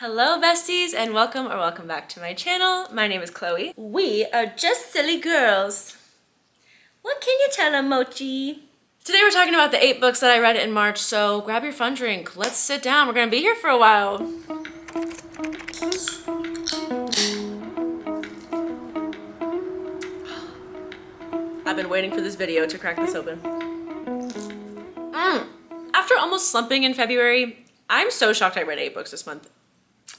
Hello besties and welcome back to my channel. My name is Chloe. We are just silly girls. What can you tell them, Mochi? Today we're talking about the 8 books that I read in March, so grab your fun drink. Let's sit down. We're gonna be here for a while. I've been waiting for this video to crack this open. After almost slumping in February, I'm so shocked I read 8 books this month.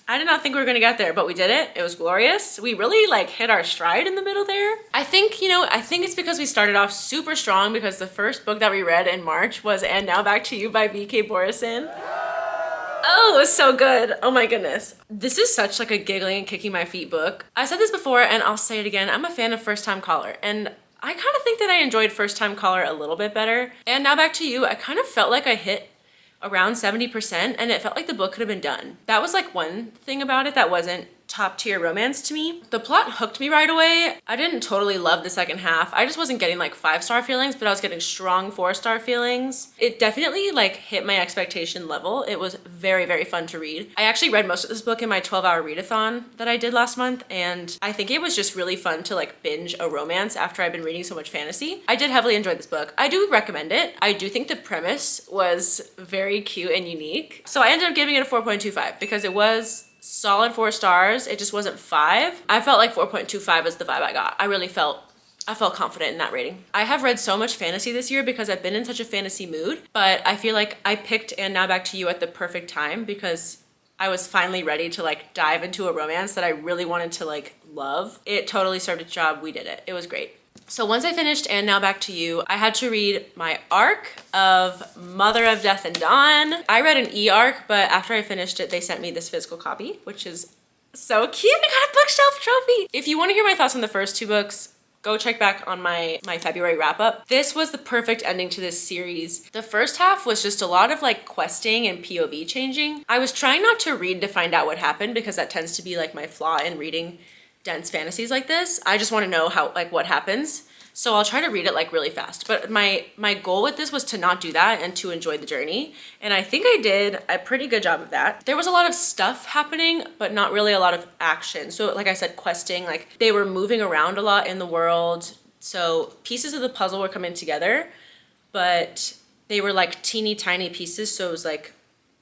I did not think we were gonna get there, but we did it. It was glorious. We really hit our stride in the middle there. I think it's because we started off super strong because the first book that we read in March was And Now Back to You by B.K. Borison. Oh, it was so good. Oh my goodness. This is such a giggling and kicking my feet book. I said this before and I'll say it again. I'm a fan of First Time Caller and I kind of think that I enjoyed First Time Caller a little bit better. And Now Back to You, I kind of felt like I hit around 70% and it felt like the book could have been done. That was one thing about it that wasn't top tier romance to me. The plot hooked me right away. I didn't totally love the second half. I just wasn't getting 5-star feelings, but I was getting strong 4-star feelings. It definitely hit my expectation level. It was very, very fun to read. I actually read most of this book in my 12-hour readathon that I did last month, and I think it was just really fun to binge a romance after I've been reading so much fantasy. I did heavily enjoy this book. I do recommend it. I do think the premise was very cute and unique. So I ended up giving it a 4.25 because it was solid 4 stars. It just wasn't 5. I felt like 4.25 was the vibe I got. I felt confident in that rating. I have read so much fantasy this year because I've been in such a fantasy mood, but I feel like I picked And Now Back to You at the perfect time because I was finally ready to dive into a romance that I really wanted to love. It totally served its job. We did it. It was great. So once I finished And Now Back to You, I had to read my arc of Mother of Death and Dawn. I read an e-arc, but after I finished it, they sent me this physical copy, which is so cute. I got a bookshelf trophy. If you want to hear my thoughts on the first 2 books, go check back on my February wrap up. This was the perfect ending to this series. The first half was just a lot of questing and POV changing. I was trying not to read to find out what happened because that tends to be my flaw in reading dense fantasies like this. I just want to know how what happens. So I'll try to read it really fast. But my goal with this was to not do that and to enjoy the journey. And I think I did a pretty good job of that. There was a lot of stuff happening, but not really a lot of action. So like I said, questing, they were moving around a lot in the world. So pieces of the puzzle were coming together, but they were teeny tiny pieces. So it was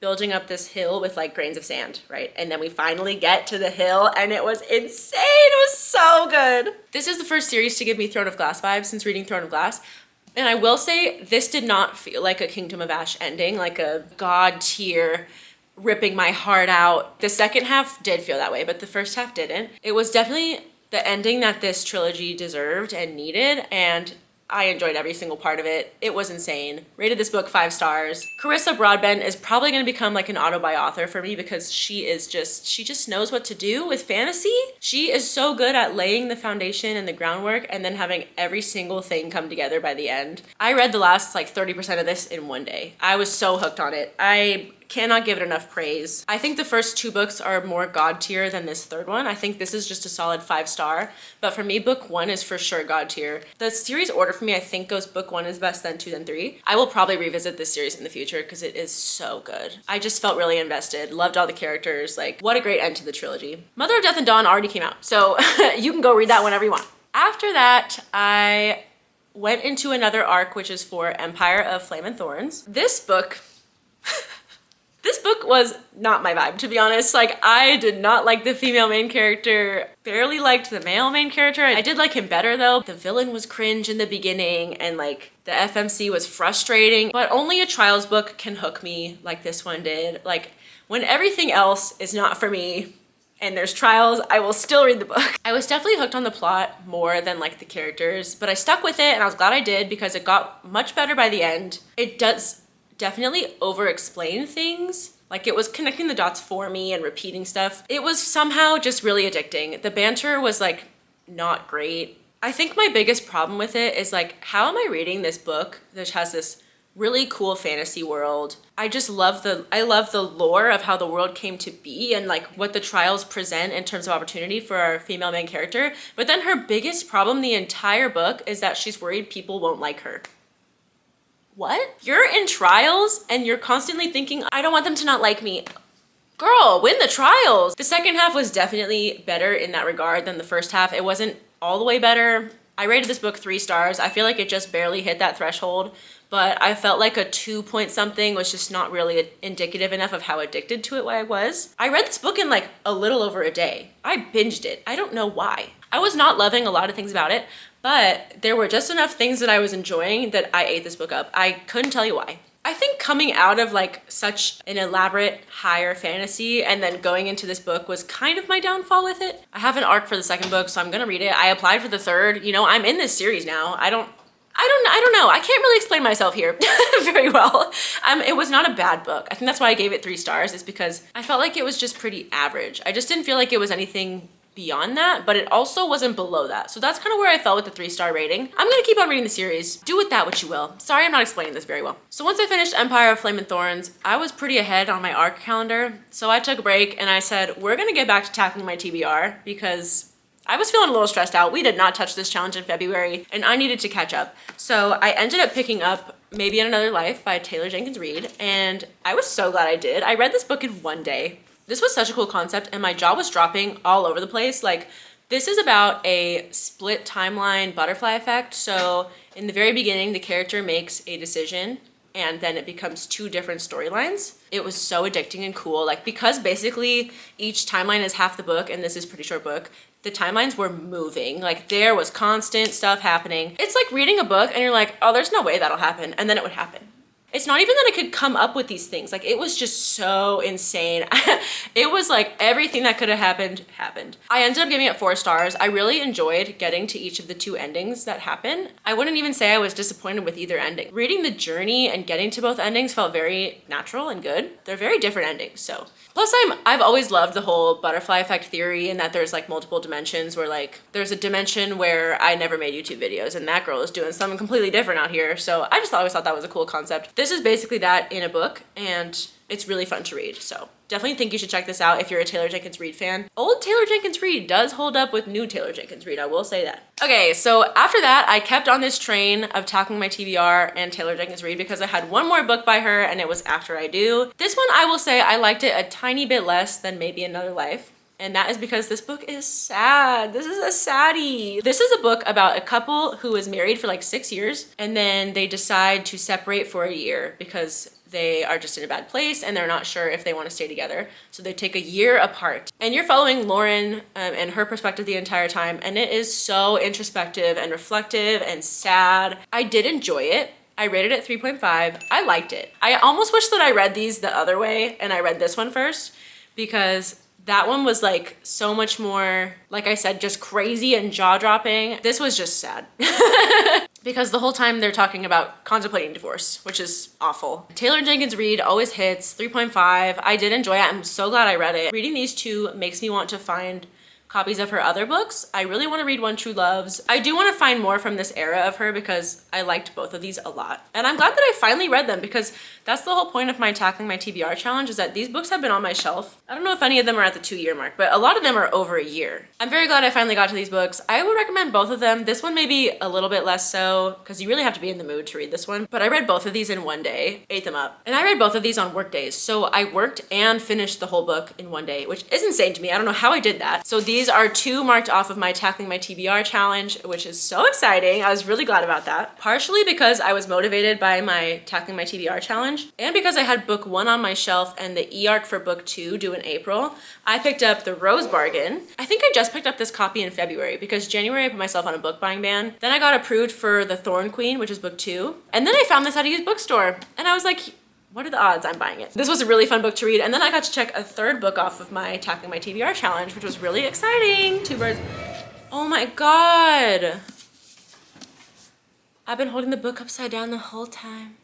building up this hill with grains of sand, right? And then we finally get to the hill and it was insane. It was so good. This is the first series to give me Throne of Glass vibes since reading Throne of Glass. And I will say this did not feel like a Kingdom of Ash ending, like a god tier ripping my heart out. The second half did feel that way, but the first half didn't. It was definitely the ending that this trilogy deserved and needed, and I enjoyed every single part of it. It was insane. Rated this book 5 stars. Carissa Broadbent is probably gonna become an auto-buy author for me because she just knows what to do with fantasy. She is so good at laying the foundation and the groundwork and then having every single thing come together by the end. I read the last 30% of this in one day. I was so hooked on it. I cannot give it enough praise. I think the first 2 books are more god tier than this third one. I think this is just a solid 5 star, but for me, book 1 is for sure god tier. The series order for me, I think goes book 1 is best, then 2, then 3. I will probably revisit this series in the future because it is so good. I just felt really invested, loved all the characters. What a great end to the trilogy. Mother of Death and Dawn already came out, so you can go read that whenever you want. After that, I went into another arc, which is for Empire of Flame and Thorns. This book was not my vibe, to be honest. I did not like the female main character, barely liked the male main character. I did like him better though. The villain was cringe in the beginning and the FMC was frustrating, but only a trials book can hook me like this one did. When everything else is not for me and there's trials, I will still read the book. I was definitely hooked on the plot more than the characters, but I stuck with it and I was glad I did because it got much better by the end. It does definitely over-explain things. It was connecting the dots for me and repeating stuff. It was somehow just really addicting. The banter was not great. I think my biggest problem with it is how am I reading this book that has this really cool fantasy world? I love the lore of how the world came to be and what the trials present in terms of opportunity for our female main character. But then her biggest problem the entire book is that she's worried people won't like her. What? You're in trials and you're constantly thinking, I don't want them to not like me. girl, win the trials. The second half was definitely better in that regard than the first half. It wasn't all the way better. I rated this book 3 stars. I feel like it just barely hit that threshold, but I felt like a 2 point something was just not really indicative enough of how addicted to it I was. I read this book in like a little over a day. I binged it. I don't know why. I was not loving a lot of things about it, but there were just enough things that I was enjoying that I ate this book up. I couldn't tell you why. I think coming out of like such an elaborate higher fantasy and then going into this book was kind of my downfall with it. I have an arc for the second book, so I'm gonna read it. I applied for the third. You know, I'm in this series now. I don't know. I can't really explain myself here very well. It was not a bad book. I think that's why I gave it 3 stars, is because I felt like it was just pretty average. I just didn't feel like it was anything beyond that, but it also wasn't below that. So that's kind of where I fell with the 3-star rating. I'm gonna keep on reading the series. Do with that what you will. Sorry, I'm not explaining this very well. So once I finished Empire of Flame and Thorns, I was pretty ahead on my arc calendar. So I took a break and I said, we're gonna get back to tackling my TBR because I was feeling a little stressed out. We did not touch this challenge in February and I needed to catch up. So I ended up picking up Maybe in Another Life by Taylor Jenkins Reid, and I was so glad I did. I read this book in 1 day. This was such a cool concept and my jaw was dropping all over the place. Like, this is about a split timeline butterfly effect. So in the very beginning, the character makes a decision and then it becomes 2 different storylines. It was so addicting and cool. Like, because basically each timeline is half the book, and this is a pretty short book, the timelines were moving. Like, there was constant stuff happening. It's like reading a book and you're like, oh, there's no way that'll happen. And then it would happen. It's not even that I could come up with these things. Like, it was just so insane. It was like everything that could have happened, happened. I ended up giving it 4 stars. I really enjoyed getting to each of the 2 endings that happen. I wouldn't even say I was disappointed with either ending. Reading the journey and getting to both endings felt very natural and good. They're very different endings, so. Plus, I've always loved the whole butterfly effect theory, and that there's like multiple dimensions where like, there's a dimension where I never made YouTube videos and that girl is doing something completely different out here. So I just always thought that was a cool concept. This is basically that in a book, and it's really fun to read. So definitely think you should check this out if you're a Taylor Jenkins Reid fan. Old Taylor Jenkins Reid does hold up with new Taylor Jenkins Reid, I will say that. Okay, so after that, I kept on this train of tackling my TBR and Taylor Jenkins Reid because I had one more book by her and it was After I Do. This one, I will say I liked it a tiny bit less than Maybe Another Life. And that is because this book is sad. This is a saddie. This is a book about a couple who is married for like 6 years and then they decide to separate for a year because they are just in a bad place and they're not sure if they want to stay together. So they take a year apart. And you're following Lauren and her perspective the entire time. And it is so introspective and reflective and sad. I did enjoy it. I rated it 3.5. I liked it. I almost wish that I read these the other way and I read this one first, because that one was like so much more, like I said, just crazy and jaw-dropping. This was just sad. Because the whole time they're talking about contemplating divorce, which is awful. Taylor Jenkins Reid always hits 3.5. I did enjoy it. I'm so glad I read it. Reading these 2 makes me want to find copies of her other books. I really want to read One True Loves. I do want to find more from this era of her because I liked both of these a lot. And I'm glad that I finally read them, because that's the whole point of my tackling my TBR challenge, is that these books have been on my shelf. I don't know if any of them are at the 2-year mark, but a lot of them are over a year. I'm very glad I finally got to these books. I would recommend both of them. This one may be a little bit less so, because you really have to be in the mood to read this one. But I read both of these in 1 day, ate them up. And I read both of these on work days. So I worked and finished the whole book in 1 day, which is insane to me. I don't know how I did that. So these are 2 marked off of my tackling my TBR challenge, which is so exciting. I was really glad about that. Partially because I was motivated by my tackling my TBR challenge, and because I had book 1 on my shelf and the e-arc for book 2 due in April, I picked up the Rose Bargain. I think I just picked up this copy in February because January I put myself on a book buying ban. Then I got approved for the Thorn Queen, which is book 2. And then I found this at a used bookstore and I was like, what are the odds I'm buying it? This was a really fun book to read. And then I got to check a 3rd book off of my tackling my TBR challenge, which was really exciting. 2 birds. Oh my God. I've been holding the book upside down the whole time.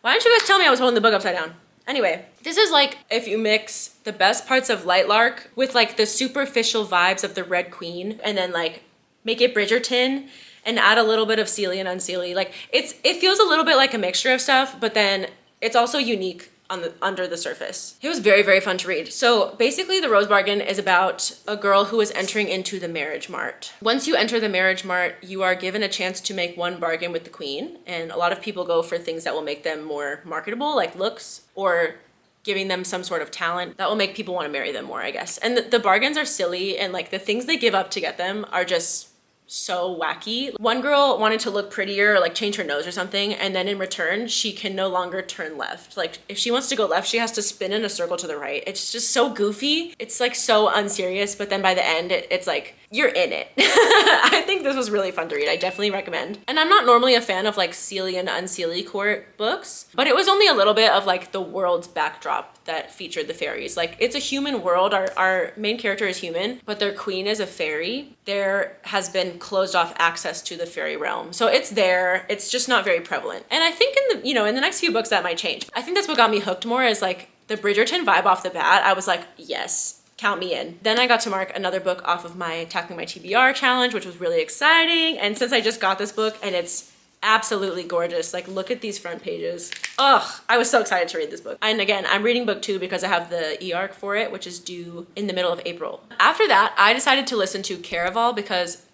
Why didn't you guys tell me I was holding the book upside down? Anyway, this is like if you mix the best parts of Lightlark with like the superficial vibes of the Red Queen, and then like make it Bridgerton and add a little bit of Seelie and Unseelie. Like it feels a little bit like a mixture of stuff, but then it's also unique on under the surface. It was very, very fun to read. So basically the Rose Bargain is about a girl who is entering into the marriage mart. Once you enter the marriage mart, you are given a chance to make 1 bargain with the queen. And a lot of people go for things that will make them more marketable, like looks or giving them some sort of talent that will make people want to marry them more, I guess. And the bargains are silly, and like the things they give up to get them are just so wacky. One girl wanted to look prettier or like change her nose or something, and then in return she can no longer turn left. Like if she wants to go left, she has to spin in a circle to the right. It's just so goofy. It's like so unserious, but then by the end it's like you're in it. I think this was really fun to read. I definitely recommend. And I'm not normally a fan of like Seelie and Unseelie court books, but it was only a little bit of like the world's backdrop that featured the fairies. Like it's a human world. Our main character is human, but their queen is a fairy. There has been closed off access to the fairy realm. So it's there, it's just not very prevalent. And I think in the next few books that might change. I think that's what got me hooked more, is like the Bridgerton vibe off the bat. I was like, yes, count me in. Then I got to mark another book off of my Tackling My TBR challenge, which was really exciting. And since I just got this book and it's absolutely gorgeous, like look at these front pages. Ugh, I was so excited to read this book. And again, I'm reading book 2 because I have the e-arc for it, which is due in the middle of April. After that, I decided to listen to Caraval because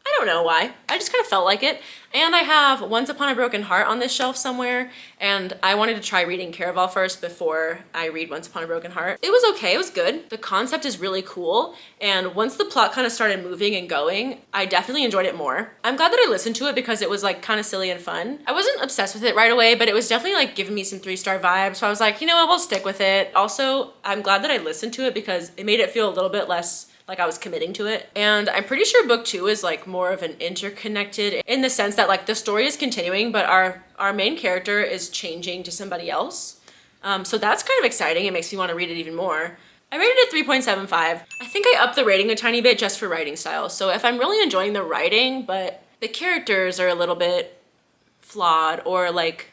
I don't know why. I just kind of felt like it. And I have Once Upon a Broken Heart on this shelf somewhere, and I wanted to try reading Caraval first before I read Once Upon a Broken Heart. It was okay, it was good. The concept is really cool, and once the plot kind of started moving and going, I definitely enjoyed it more. I'm glad that I listened to it because it was like kind of silly and fun. I wasn't obsessed with it right away, but it was definitely like giving me some 3-star vibes, so I was like, you know what, we'll stick with it. Also, I'm glad that I listened to it because it made it feel a little bit less like I was committing to it. And I'm pretty sure book 2 is like more of an interconnected in the sense that like the story is continuing, but our main character is changing to somebody else. So that's kind of exciting. It makes me want to read it even more. I rated it 3.75. I think I upped the rating a tiny bit just for writing style. So if I'm really enjoying the writing, but the characters are a little bit flawed or like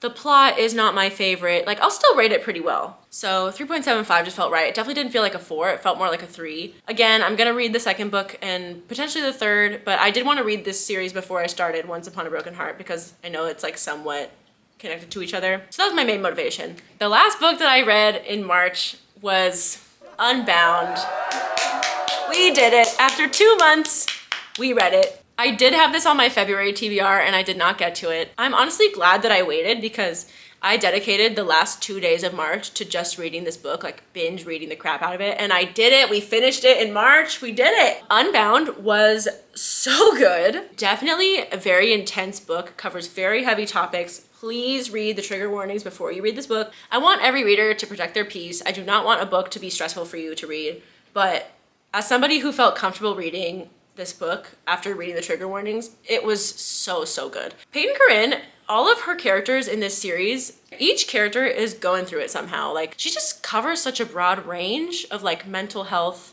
the plot is not my favorite, like I'll still rate it pretty well. So 3.75 just felt right. It definitely didn't feel like a 4, it felt more like a 3. Again, I'm gonna read the second book and potentially the third, but I did want to read this series before I started Once Upon a Broken Heart because I know it's like somewhat connected to each other. So that was my main motivation. The last book that I read in March was Unbound. We did it. After 2 months, we read it. I did have this on my February TBR and I did not get to it. I'm honestly glad that I waited because I dedicated the last 2 days of March to just reading this book, like binge reading the crap out of it. And I did it. We finished it in March. We did it. Unbound was so good. Definitely a very intense book, covers very heavy topics. Please read the trigger warnings before you read this book. I want every reader to protect their peace. I do not want a book to be stressful for you to read. But as somebody who felt comfortable reading this book after reading the trigger warnings, it was so, so good. Peyton Corinne, all of her characters in this series, each character is going through it somehow. Like she just covers such a broad range of like mental health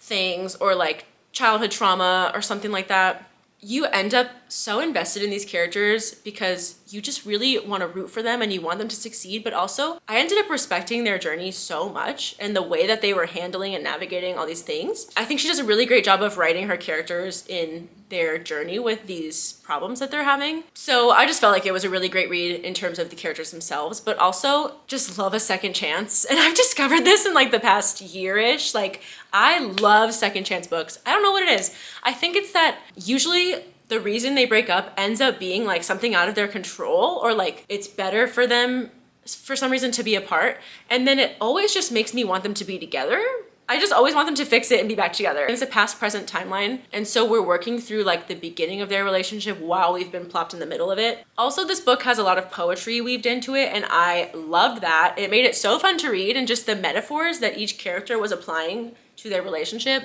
things or like childhood trauma or something like that. You end up so invested in these characters because you just really want to root for them and you want them to succeed, but also I ended up respecting their journey so much and the way that they were handling and navigating all these things. I think she does a really great job of writing her characters in their journey with these problems that they're having. So I just felt like it was a really great read in terms of the characters themselves, but also just love a second chance. And I've discovered this in like the past year-ish. Like I love second chance books. I don't know what it is. I think it's that usually the reason they break up ends up being like something out of their control or like it's better for them for some reason to be apart. And then it always just makes me want them to be together. I just always want them to fix it and be back together. It's a past present timeline. And so we're working through like the beginning of their relationship while we've been plopped in the middle of it. Also, this book has a lot of poetry weaved into it and I loved that. It made it so fun to read and just the metaphors that each character was applying to their relationship.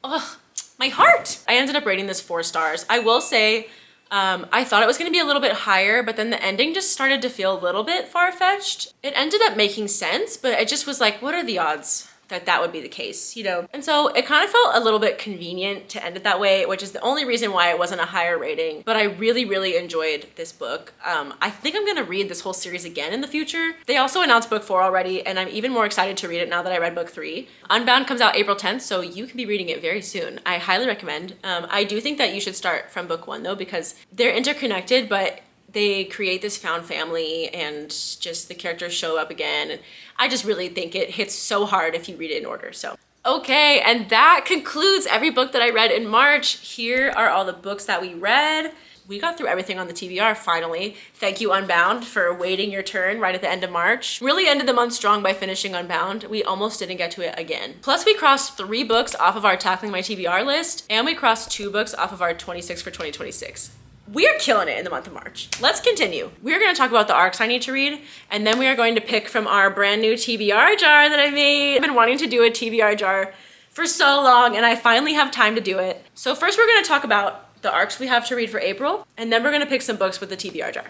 Ugh, my heart. I ended up rating this 4 stars. I will say, I thought it was gonna be a little bit higher, but then the ending just started to feel a little bit far-fetched. It ended up making sense, but it just was like, what are the odds that that would be the case, you know? And so it kind of felt a little bit convenient to end it that way, which is the only reason why it wasn't a higher rating. But I really, really enjoyed this book. I think I'm gonna read this whole series again in the future. They also announced book 4 already, and I'm even more excited to read it now that I read book 3. Unbound comes out April 10th, so you can be reading it very soon. I highly recommend. I do think that you should start from book 1 though, because they're interconnected, but they create this found family and just the characters show up again. And I just really think it hits so hard if you read it in order, so. Okay, and that concludes every book that I read in March. Here are all the books that we read. we got through everything on the TBR finally. Thank you, Unbound, for waiting your turn right at the end of March. Really ended the month strong by finishing Unbound. We almost didn't get to it again. Plus, we crossed 3 books off of our Tackling My TBR list, and we crossed 2 books off of our 26 for 2026. We are killing it in the month of March. Let's continue. We are going to talk about the arcs I need to read, and then we are going to pick from our brand new TBR jar that I made. I've been wanting to do a TBR jar for so long, and I finally have time to do it. So first we're going to talk about the arcs we have to read for April, and then we're going to pick some books with the TBR jar.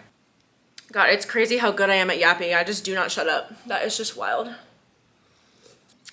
God, it's crazy how good I am at yapping. I just do not shut up. That is just wild.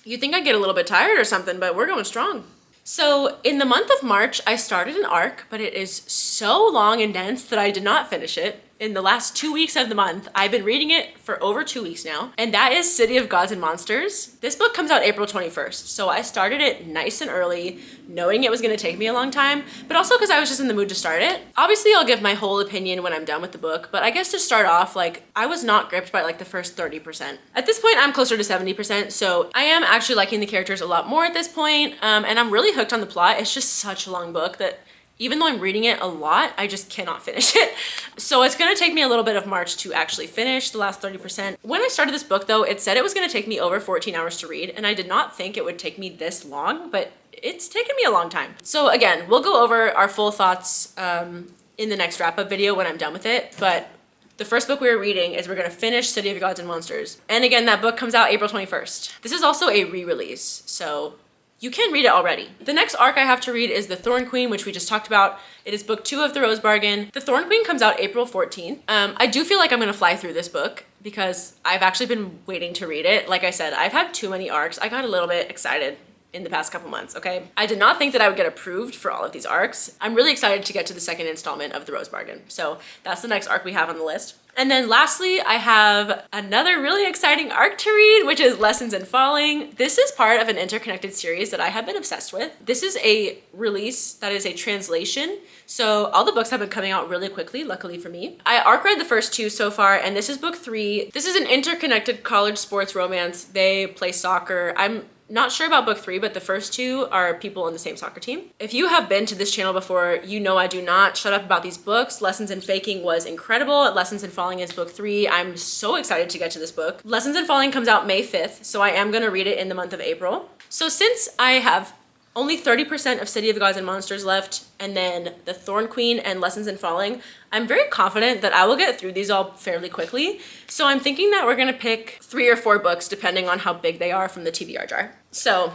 You'd think I'd get a little bit tired or something, but we're going strong. So in the month of March, I started an arc, but it is so long and dense that I did not finish it. In the last 2 weeks of the month, I've been reading it for over 2 weeks now, and that is City of Gods and Monsters. This book comes out April 21st, so I started it nice and early, knowing it was gonna take me a long time, but also because I was just in the mood to start it. Obviously, I'll give my whole opinion when I'm done with the book, but I guess to start off, like, I was not gripped by like the first 30%. At this point, I'm closer to 70%, so I am actually liking the characters a lot more at this point, and I'm really hooked on the plot. It's just such a long book that even though I'm reading it a lot, I just cannot finish it. So it's gonna take me a little bit of March to actually finish the last 30%. When I started this book though, it said it was gonna take me over 14 hours to read, and I did not think it would take me this long, but it's taken me a long time. So again, we'll go over our full thoughts in the next wrap-up video when I'm done with it, but the first book we are reading is we're gonna finish City of Gods and Monsters. And again, that book comes out April 21st. This is also a re-release, so you can read it already. The next arc I have to read is The Thorn Queen, which we just talked about. It is book 2 of The Rose Bargain. The Thorn Queen comes out April 14th. I do feel like I'm gonna fly through this book because I've actually been waiting to read it. Like I said, I've had too many arcs. I got a little bit excited in the past couple months, okay? I did not think that I would get approved for all of these arcs. I'm really excited to get to the second installment of The Rose Bargain. So that's the next arc we have on the list. And then lastly, I have another really exciting arc to read, which is Lessons in Falling. This is part of an interconnected series that I have been obsessed with. This is a release that is a translation. So all the books have been coming out really quickly, luckily for me. I arc read the first 2 so far, and this is book 3. This is an interconnected college sports romance. They play soccer. I'm not sure about book 3, but the first 2 are people on the same soccer team. If you have been to this channel before, you know I do not shut up about these books. Lessons in Faking was incredible. Lessons in Falling is book 3. I'm so excited to get to this book. Lessons in Falling comes out May 5th, so I am gonna read it in the month of April. So since I have only 30% of City of Gods and Monsters left, and then The Thorn Queen and Lessons in Falling, I'm very confident that I will get through these all fairly quickly. So I'm thinking that we're gonna pick 3 or 4 books depending on how big they are from the TBR jar. So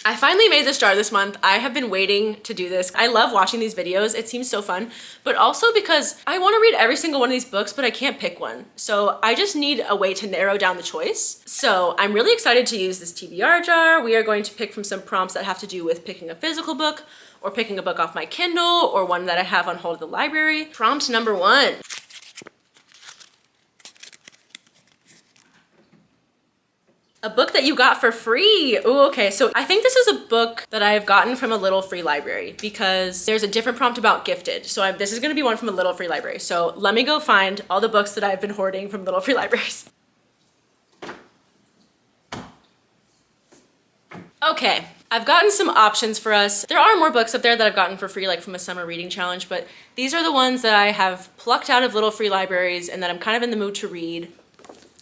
I finally made this jar this month. I have been waiting to do this. I love watching these videos. It seems so fun, but also because I want to read every single one of these books, but I can't pick one. So I just need a way to narrow down the choice. So I'm really excited to use this TBR jar. We are going to pick from some prompts that have to do with picking a physical book or picking a book off my Kindle or one that I have on hold at the library. Prompt number 1. A book that you got for free. Ooh, okay, so I think this is a book that I've gotten from a little free library because there's a different prompt about gifted. So this is gonna be one from a little free library. So let me go find all the books that I've been hoarding from little free libraries. Okay, I've gotten some options for us. There are more books up there that I've gotten for free, like from a summer reading challenge, but these are the ones that I have plucked out of little free libraries and that I'm kind of in the mood to read.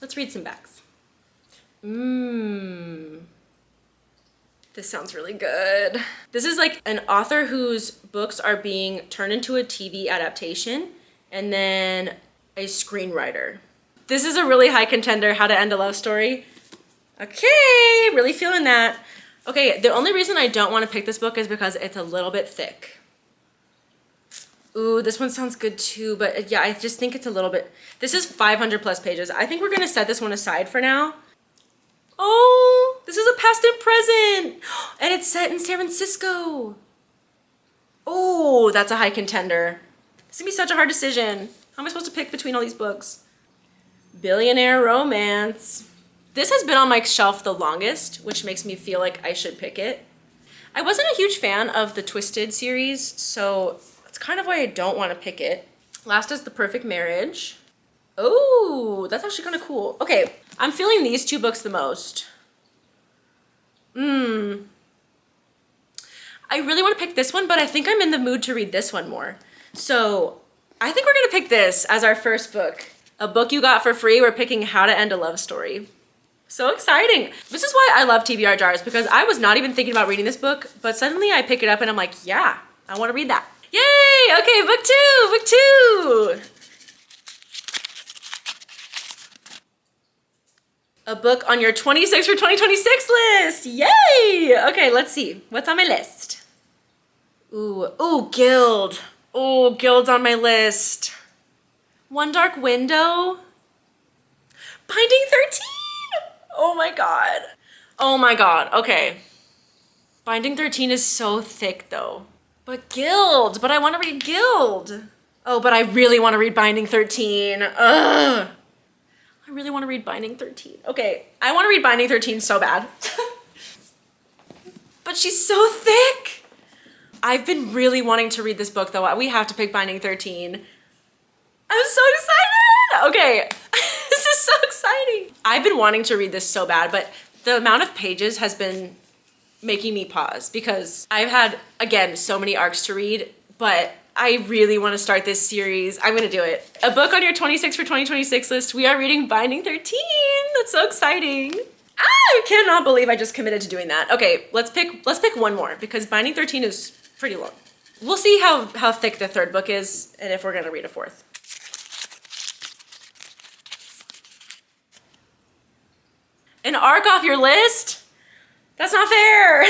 Let's read some backs. This sounds really good. This is like an author whose books are being turned into a TV adaptation and then a screenwriter. This is a really high contender, How to End a Love Story. Okay, really feeling that. Okay, the only reason I don't want to pick this book is because it's a little bit thick. Ooh, this one sounds good too, but yeah, I just think it's a little bit, this is 500 plus pages. I think we're gonna set this one aside for now. Oh, this is a past and present. And it's set in San Francisco. Oh, that's a high contender. This is gonna be such a hard decision. How am I supposed to pick between all these books? Billionaire romance. This has been on my shelf the longest, which makes me feel like I should pick it. I wasn't a huge fan of the Twisted series, so that's kind of why I don't want to pick it. Last is The Perfect Marriage. Oh, that's actually kind of cool. Okay, I'm feeling these 2 books the most. I really want to pick this one, but I think I'm in the mood to read this one more. So I think we're gonna pick this as our first book. A book you got for free. We're picking How to End a Love Story. So exciting. This is why I love TBR jars, because I was not even thinking about reading this book, but suddenly I pick it up and I'm like, yeah, I wanna read that. Yay, okay, book two. A book on your 26 for 2026 list, yay! Okay, let's see, what's on my list? Ooh, Guild. Oh, Guild's on my list. One Dark Window. Binding 13! Oh my god, okay. Binding 13 is so thick though. But Guild, but I want to read Guild. Oh, but I really want to read Binding 13. Ugh. I really want to read Binding 13. Okay, I want to read Binding 13 so bad. But she's so thick. I've been really wanting to read this book though. We have to pick Binding 13. I'm so excited. Okay, this is so exciting. I've been wanting to read this so bad, but the amount of pages has been making me pause because I've had, again, so many arcs to read, but I really want to start this series. I'm gonna do it. A book on your 26 for 2026 list. We are reading Binding 13. That's so exciting. I cannot believe I just committed to doing that. Okay, let's pick one more because Binding 13 is pretty long. We'll see how thick the third book is and if we're gonna read a fourth. An arc off your list? That's not fair.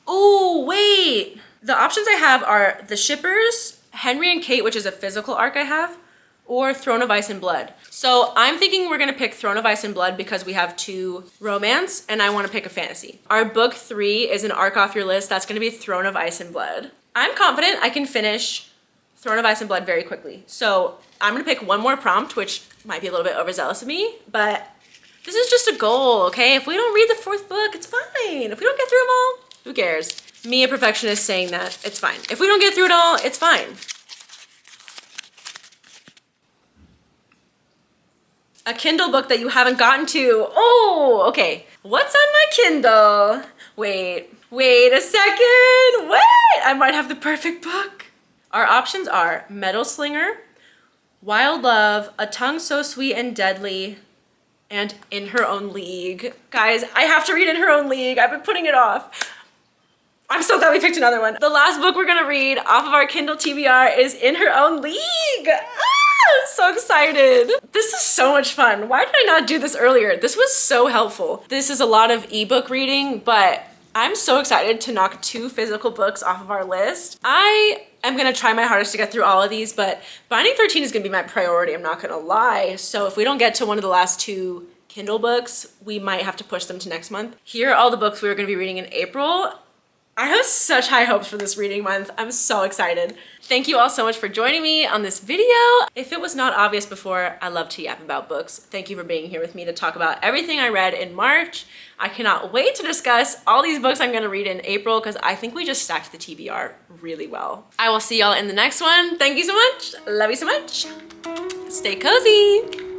Oh, wait. The options I have are The Shippers, Henry and Kate, which is a physical arc I have, or Throne of Ice and Blood. So I'm thinking we're gonna pick Throne of Ice and Blood because we have 2 romance and I wanna pick a fantasy. Our book 3 is an arc off your list. That's gonna be Throne of Ice and Blood. I'm confident I can finish Throne of Ice and Blood very quickly. So I'm gonna pick one more prompt, which might be a little bit overzealous of me, but this is just a goal, okay? If we don't read the 4th book, it's fine. If we don't get through them all, who cares? Me, a perfectionist, saying that, it's fine. If we don't get through it all, it's fine. A Kindle book that you haven't gotten to. Oh, okay. What's on my Kindle? Wait a second. Wait, I might have the perfect book. Our options are Metal Slinger, Wild Love, A Tongue So Sweet and Deadly, and In Her Own League. Guys, I have to read In Her Own League. I've been putting it off. I'm so glad we picked another one. The last book we're gonna read off of our Kindle TBR is In Her Own League. I'm so excited. This is so much fun. Why did I not do this earlier? This was so helpful. This is a lot of ebook reading, but I'm so excited to knock 2 physical books off of our list. I am gonna try my hardest to get through all of these, but Binding 13 is gonna be my priority, I'm not gonna lie. So if we don't get to one of the last 2 Kindle books, we might have to push them to next month. Here are all the books we are gonna be reading in April. I have such high hopes for this reading month. I'm so excited. Thank you all so much for joining me on this video. If it was not obvious before, I love to yap about books. Thank you for being here with me to talk about everything I read in March. I cannot wait to discuss all these books I'm gonna read in April because I think we just stacked the TBR really well. I will see y'all in the next one. Thank you so much. Love you so much. Stay cozy.